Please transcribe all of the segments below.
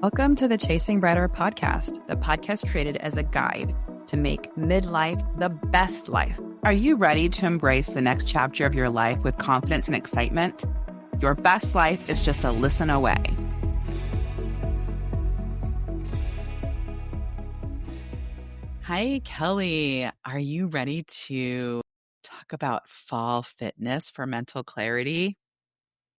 Welcome to the Chasing Brighter podcast. The podcast created as a guide to make midlife the best life. Are you ready to embrace the next chapter of your life with confidence and excitement? Your best life is just a listen away. Hi, Kelly. Are you ready to talk about fall fitness for mental clarity?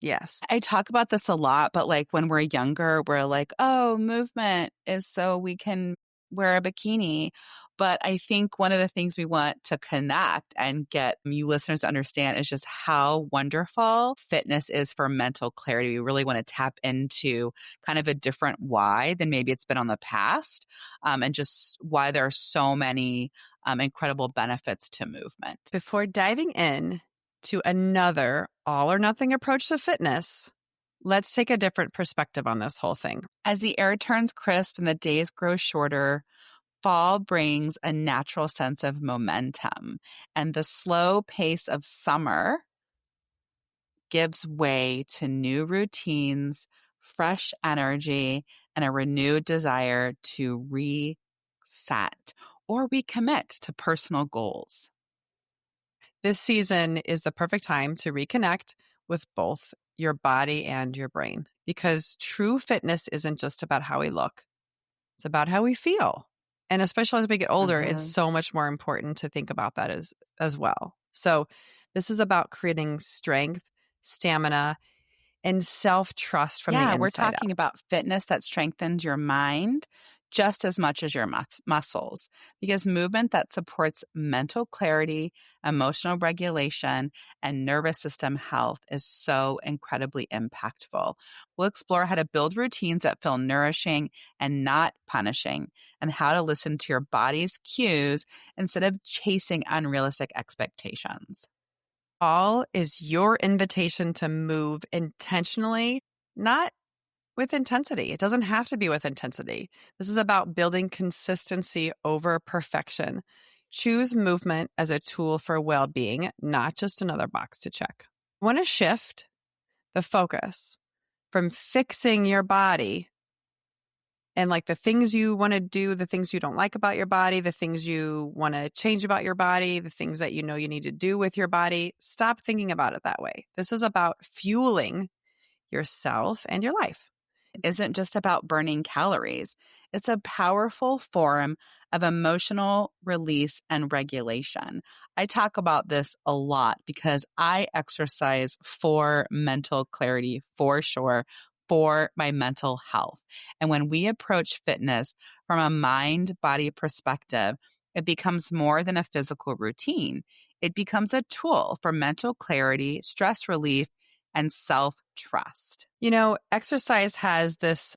Yes. I talk about this a lot, but like when we're younger, we're like, oh, movement is so we can wear a bikini. But I think one of the things we want to connect and get you listeners to understand is just how wonderful fitness is for mental clarity. We really want to tap into kind of a different why than maybe it's been on the past, and just why there are so many incredible benefits to movement. Before diving in to another all or nothing approach to fitness, let's take a different perspective on this whole thing. As the air turns crisp and the days grow shorter, fall brings a natural sense of momentum, and the slow pace of summer gives way to new routines, fresh energy, and a renewed desire to reset or recommit to personal goals. This season is the perfect time to reconnect with both your body and your brain, because true fitness isn't just about how we look. It's about how we feel. And especially as we get older, it's so much more important to think about that as well. So this is about creating strength, stamina, and self-trust from the inside out. Yeah, we're talking about fitness that strengthens your mind just as much as your muscles, because movement that supports mental clarity, emotional regulation, and nervous system health is so incredibly impactful. We'll explore how to build routines that feel nourishing and not punishing, and how to listen to your body's cues instead of chasing unrealistic expectations. Fall is your invitation to move intentionally, not with intensity. It doesn't have to be with intensity. This is about building consistency over perfection. Choose movement as a tool for well-being, not just another box to check. You want to shift the focus from fixing your body and like the things you want to do, the things you don't like about your body, the things you want to change about your body, the things that you know you need to do with your body. Stop thinking about it that way. This is about fueling yourself and your life. Isn't just about burning calories. It's a powerful form of emotional release and regulation. I talk about this a lot because I exercise for mental clarity, for sure, for my mental health. And when we approach fitness from a mind-body perspective, it becomes more than a physical routine. It becomes a tool for mental clarity, stress relief, and self-trust. You know, exercise has this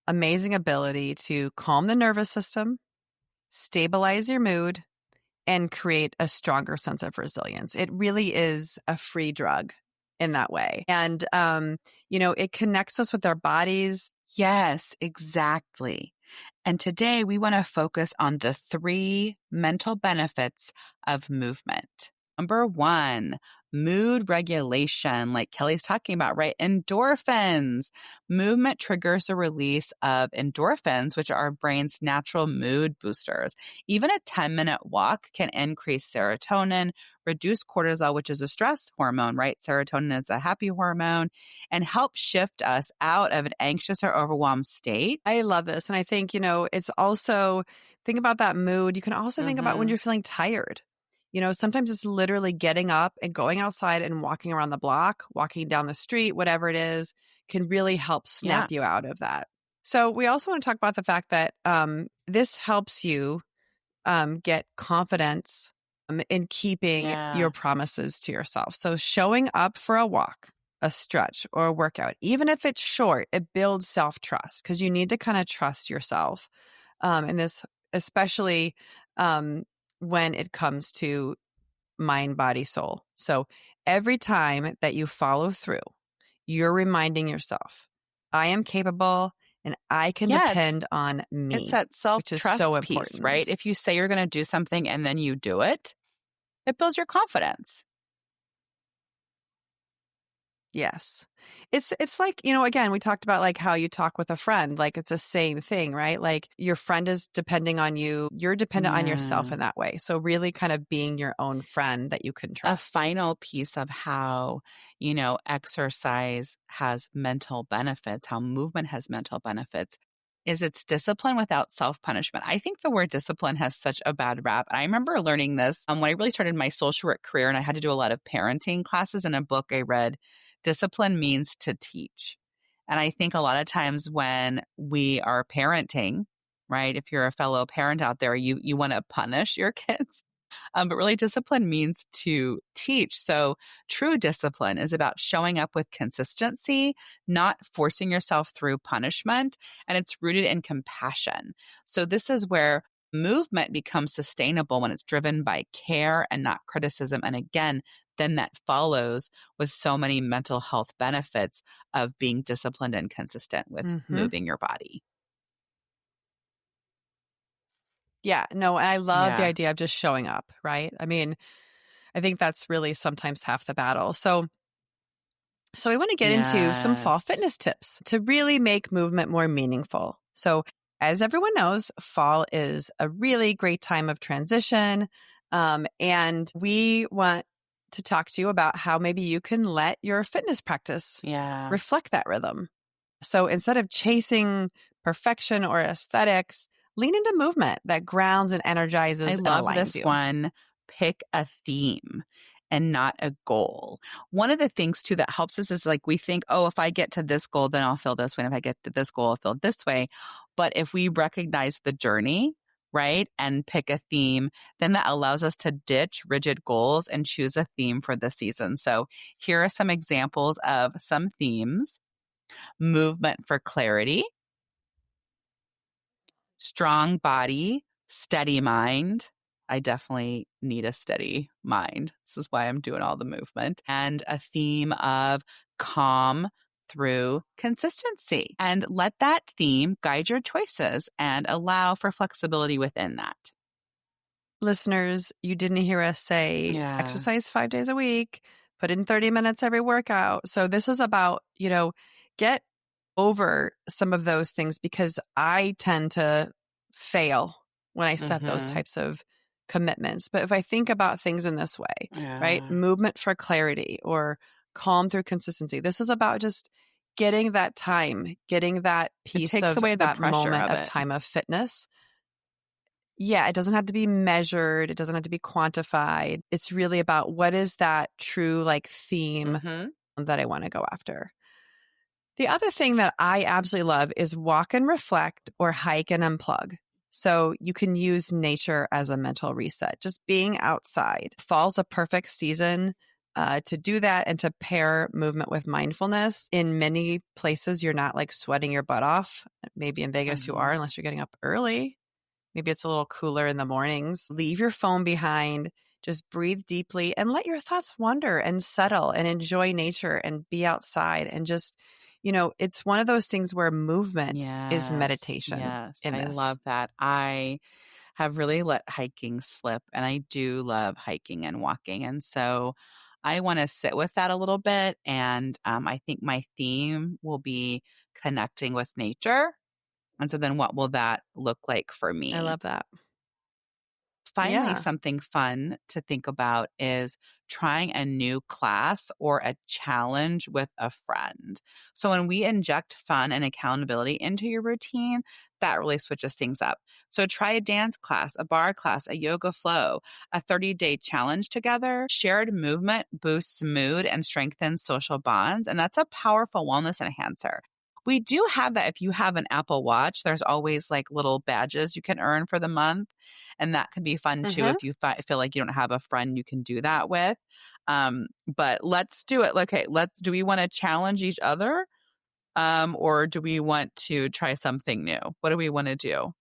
amazing ability to calm the nervous system, stabilize your mood, and create a stronger sense of resilience. It really is a free drug in that way. And, it connects us with our bodies. Yes, exactly. And today we want to focus on the 3 mental benefits of movement. Number 1, mood regulation, like Kelly's talking about, right? Endorphins. Movement triggers the release of endorphins, which are our brain's natural mood boosters. Even a 10-minute walk can increase serotonin, reduce cortisol, which is a stress hormone, right? Serotonin is a happy hormone, and help shift us out of an anxious or overwhelmed state. I love this. And I think, it's also, think about that mood. You can also think about when you're feeling tired. Sometimes it's literally getting up and going outside and walking around the block, walking down the street, whatever it is, can really help snap you out of that. So we also want to talk about the fact that this helps you get confidence in keeping your promises to yourself. So showing up for a walk, a stretch, or a workout, even if it's short, it builds self-trust, because you need to kind of trust yourself in this, especially when it comes to mind, body, soul. So every time that you follow through, you're reminding yourself, I am capable and I can depend on me. It's that self-trust so piece, important, right? If you say you're going to do something and then you do it, it builds your confidence. Yes. It's like, again, we talked about like how you talk with a friend, like it's the same thing, right? Like your friend is depending on you, you're dependent on yourself Yeah. in that way. So really kind of being your own friend that you can A trust. final piece of how, exercise has mental benefits, how movement has mental benefits, is it's discipline without self punishment. I think the word discipline has such a bad rap. I remember learning this when I really started my social work career and I had to do a lot of parenting classes. In a book I read, discipline means to teach. And I think a lot of times when we are parenting, right, if you're a fellow parent out there, you want to punish your kids. But really, discipline means to teach. So, true discipline is about showing up with consistency, not forcing yourself through punishment, and it's rooted in compassion. So, this is where movement becomes sustainable when it's driven by care and not criticism. And again, then that follows with so many mental health benefits of being disciplined and consistent with Mhm. moving your body. Yeah, no, and I love the Yeah. idea of just showing up, right? I mean, I think that's really sometimes half the battle. So we want to get into some fall Yes. fitness tips to really make movement more meaningful. So as everyone knows, fall is a really great time of transition. And we want to talk to you about how maybe you can let your fitness practice Yeah. reflect that rhythm. So instead of chasing perfection or aesthetics, lean into movement that grounds and I energizes and love aligns this you. one. Pick a theme and not a goal. One of the things too that helps us is like we think, oh, if I get to this goal, then I'll feel this way. And if I get to this goal, I'll feel this way. But if we recognize the journey, right, and pick a theme, then that allows us to ditch rigid goals and choose a theme for the season. So here are some examples of some themes: movement for clarity, strong body, steady mind. I definitely need a steady mind. This is why I'm doing all the movement. And a theme of calm through consistency. And let that theme guide your choices and allow for flexibility within that. Listeners, you didn't hear us say Yeah. exercise 5 days a week, put in 30 minutes every workout. So this is about, get over some of those things because I tend to fail when I set those Mm-hmm. types of commitments. But if I think about things in this way, right? Yeah. Movement for clarity or calm through consistency. This is about just getting that time, getting that It piece takes of away the that pressure moment of of it. time of fitness. Yeah, it doesn't have to be measured. It doesn't have to be quantified. It's really about what is that true like theme Mm-hmm. that I want to go after. The other thing that I absolutely love is walk and reflect or hike and unplug. So you can use nature as a mental reset. Just being outside. Fall's a perfect season to do that and to pair movement with mindfulness. In many places, you're not like sweating your butt off. Maybe in Vegas you Mm-hmm. are, unless you're getting up early. Maybe it's a little cooler in the mornings. Leave your phone behind. Just breathe deeply and let your thoughts wander and settle and enjoy nature and be outside. And just, it's one of those things where movement is Yes. meditation Yes. in I this. love that. I have really let hiking slip, and I do love hiking and walking. And so I want to sit with that a little bit. And I think my theme will be connecting with nature. And so then what will that look like for I me? love that. Finally, Yeah. something fun to think about is trying a new class or a challenge with a friend. So, when we inject fun and accountability into your routine, that really switches things up. So, try a dance class, a bar class, a yoga flow, a 30-day challenge together. Shared movement boosts mood and strengthens social bonds. And that's a powerful wellness enhancer. We do have that if you have an Apple Watch, there's always like little badges you can earn for the month. And that can be fun too Hmm. if you feel like you don't have a friend you can do that with. But let's do it. Okay, do we want to challenge each other? Or do we want to try something new? What do we want to do?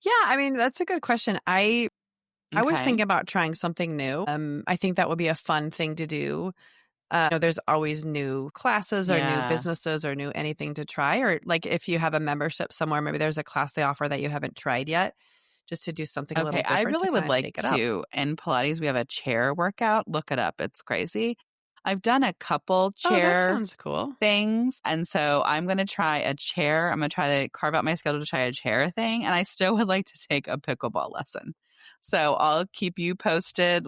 Yeah. I mean, that's a good question. I was Okay. thinking about trying something new. I think that would be a fun thing to do. There's always new classes or new Yeah. businesses or new anything to try. Or like if you have a membership somewhere, maybe there's a class they offer that you haven't tried yet. just to do something a little Okay, I different to really kind would of like shake it up. to. In Pilates, we have a chair workout. Look it up. It's crazy. I've done a couple Oh, that chair sounds cool. things. And so I'm going to try a chair. I'm going to try to carve out my schedule to try a chair thing. And I still would like to take a pickleball lesson. So I'll keep you posted,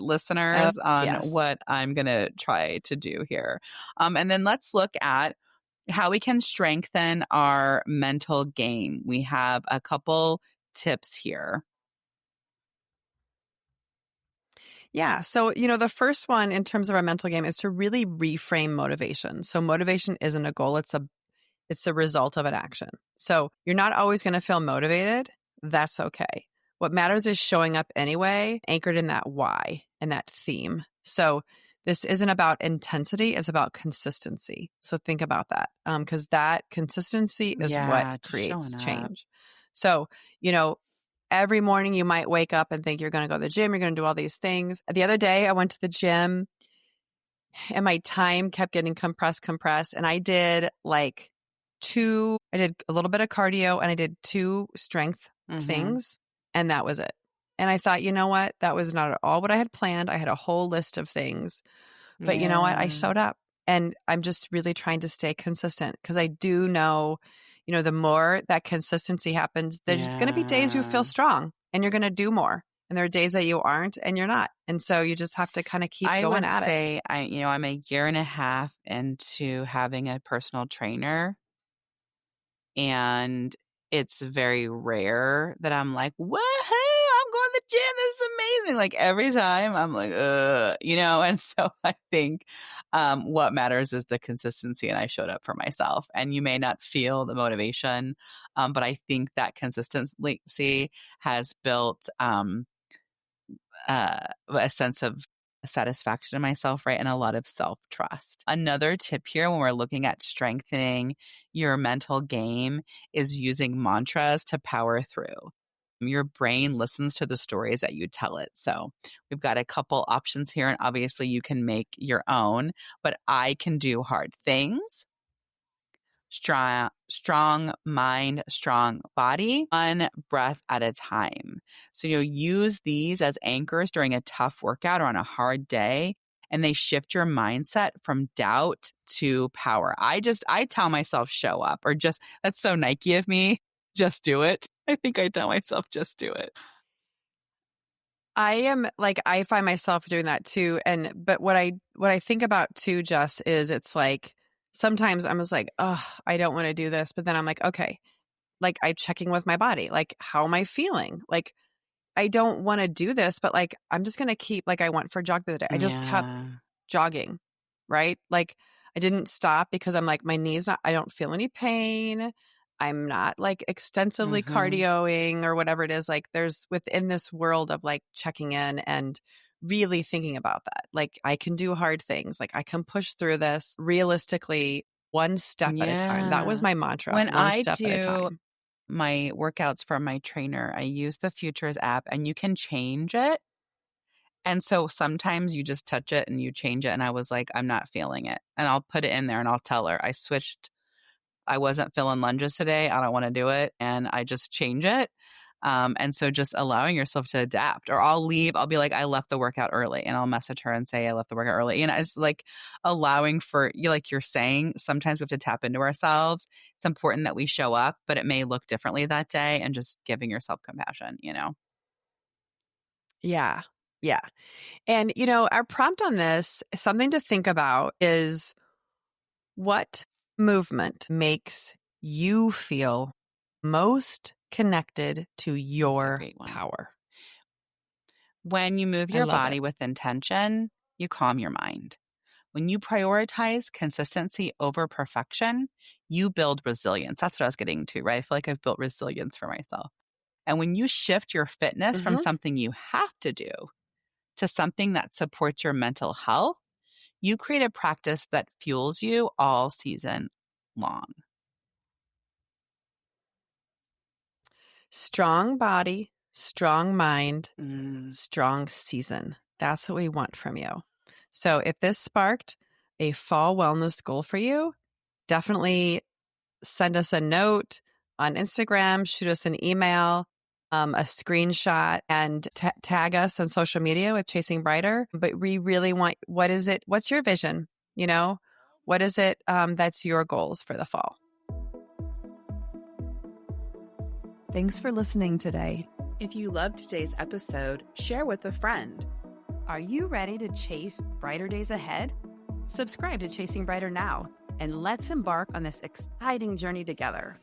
Oh, listeners, on yes. what I'm going to try to do here. And then let's look at how we can strengthen our mental game. We have a couple tips here. Yeah. So, the first one in terms of our mental game is to really reframe motivation. So motivation isn't a goal, it's a result of an action. So you're not always going to feel motivated. That's okay. What matters is showing up anyway, anchored in that why and that theme. So this isn't about intensity, it's about consistency. So think about that, because that consistency is what Yeah, just creates showing up. change. So, you know, every morning you might wake up and think you're going to go to the gym, you're going to do all these things. The other day I went to the gym and my time kept getting compressed. And I did I did a little bit of cardio and I did two strength Mm-hmm. things, and that was it. And I thought, you know what? That was not at all what I had planned. I had a whole list of things, but you know what? I Yeah. showed up, and I'm just really trying to stay consistent because I do know, the more that consistency happens, there's going to be days you feel Yeah. strong and you're going to do more. And there are days that you aren't and you're not. And so you just have to kind of keep I going would at it. say I'm a year and a half into having a personal trainer, and it's very rare that I'm like, woohoo, I'm going to the gym. This is amazing. Like every time I'm like, and so I think what matters is the consistency, and I showed up for myself. And you may not feel the motivation, but I think that consistency has built a sense of satisfaction in myself, right? And a lot of self trust. Another tip here when we're looking at strengthening your mental game is using mantras to power through. Your brain listens to the stories that you tell it. So we've got a couple options here, and obviously you can make your own, but I can do hard things. Strong mind, strong body, one breath at a time. So, use these as anchors during a tough workout or on a hard day, and they shift your mindset from doubt to power. I tell myself, show up, or just, that's so Nike of me. Just do it. I think I tell myself, just do it. I find myself doing that too. But what I think about too, Jess, is it's like sometimes I'm just like, oh, I don't want to do this. But then I'm like, okay, like I'm checking with my body. Like, how am I feeling? Like, I don't want to do this, but like, I'm just going to keep, like I went for a jog the other day. I just kept Yeah. jogging, right? Like I didn't stop because I'm like, I don't feel any pain. I'm not like extensively Mm-hmm. cardioing or whatever it is. Like there's within this world of like checking in and really thinking about that. Like I can do hard things. Like I can push through this realistically one step at a time. That was Yeah. my mantra, When one I step at a do time. my workouts from my trainer, I use the Futures app, and you can change it. And so sometimes you just touch it and you change it. And I was like, I'm not feeling it. And I'll put it in there and I'll tell her I switched. I wasn't feeling lunges today. I don't want to do it. And I just change it. And so just allowing yourself to adapt, or I'll be like, I left the workout early, and I'll message her and say, I left the workout early. And it's like allowing for you, like you're saying, sometimes we have to tap into ourselves. It's important that we show up, but it may look differently that day, and just giving yourself compassion. Yeah. Yeah. And, our prompt on this, something to think about is what movement makes you feel most connected to That's a your great one. power? When you move I your love it. body with intention, you calm your mind. When you prioritize consistency over perfection, you build resilience. That's what I was getting to, right? I feel like I've built resilience for myself. And when you shift your fitness from Hmm. something you have to do to something that supports your mental health, you create a practice that fuels you all season long. Strong body, strong mind, Mm, strong season. That's what we want from you. So if this sparked a fall wellness goal for you, definitely send us a note on Instagram, shoot us an email. a screenshot and tag us on social media with Chasing Brighter. But we really want, what's your vision? What is it that's your goals for the fall? Thanks for listening today. If you loved today's episode, share with a friend. Are you ready to chase brighter days ahead? Subscribe to Chasing Brighter now, and let's embark on this exciting journey together.